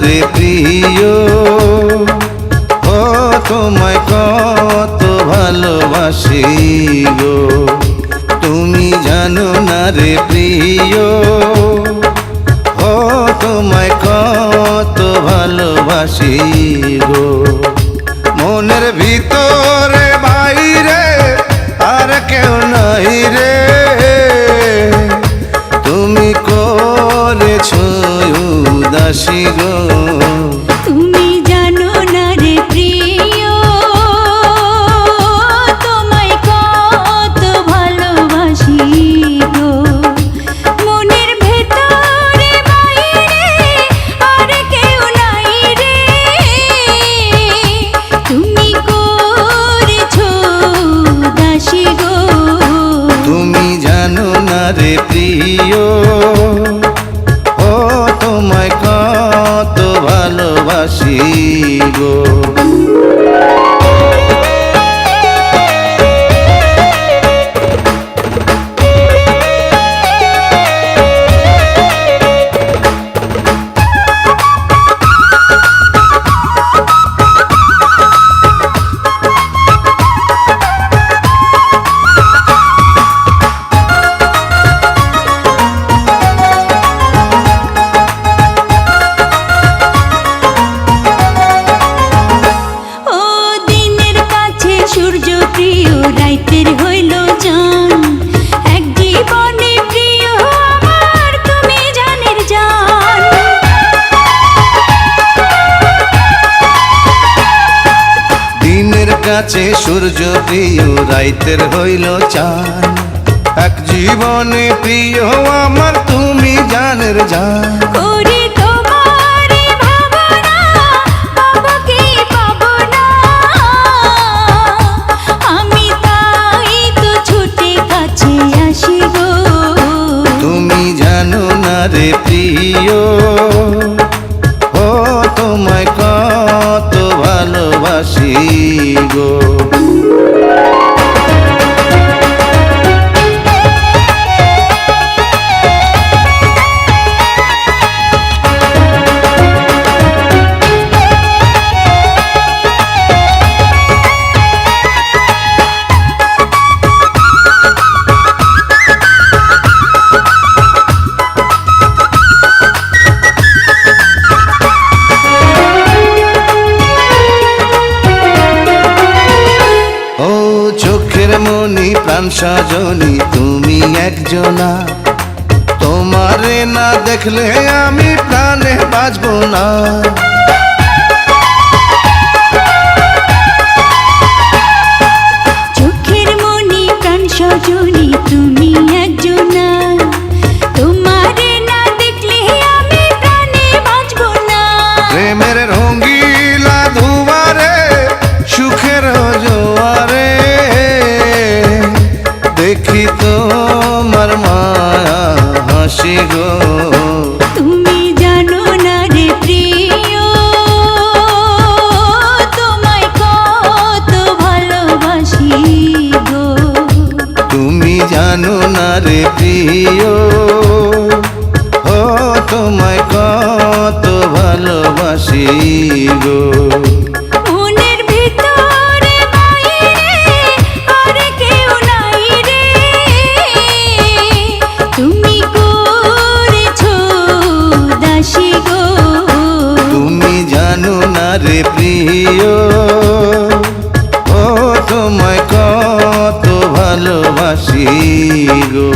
রে প্রিয়, ও তোমায় কত ভালোবাসি গো। তুমি জানো না রে প্রিয়, ও তোমায় কত ভালোবাসি গো। মনের ভিতরে বাইরে আর কেউ নাই রে, তুমি করেছো উদাসী গো। তুমি জানো না রে প্রিয়, তোমায় কত ভালোবাসি গো। মনের ভেতরে বাইরে আর কেউ নাই রে, তুমি করেছো উদাসী গো। তুমি জানো না রে প্রিয়, ও তোমায় কত ভালোবাসি গো। সূর্য প্রিয় রাইতের হইল জান, এক জীবনে প্রিয় আমার তুমি জানের জান। দিনের কাছে সূর্য প্রিয় রাইতের হইল চান, এক জীবনে প্রিয় আমার তুমি জানের জান। করি তোমারই ভাবনা, পাবো কি পাবো না, আমি তাই তো ছুটে কাছে আসি গো। তুমি জানো না রে প্রিয়, ও তোমায় কত ভালোবাসি গো। চোখের মনি প্রাণ সজনী তুমি একজনা, তোমারে না দেখলে আমি প্রাণে বাঁচব না। চোখের মনি প্রাণ সজনী তুমি একজনা, তোমারে না দেখলে আমি প্রাণে বাঁচব না। প্রেমের রঙ্গিলা ধুয়ারে সুখের জোয়ারে, দেখি তোমার মায়া হাসি গো। তুমি জানো না রে প্রিয়, তোমায় কত ভালোবাসি গো। তুমি জানো না রে প্রিয়, ও তোমায় কত ভালোবাসি গো। মনের ভিতরে বাইরে আর কেউ নাই রে, তুমি করেছো দাসী গো। তুমি জানো না রে প্রিয়, ও তোমায় কত ভালোবাসি গো।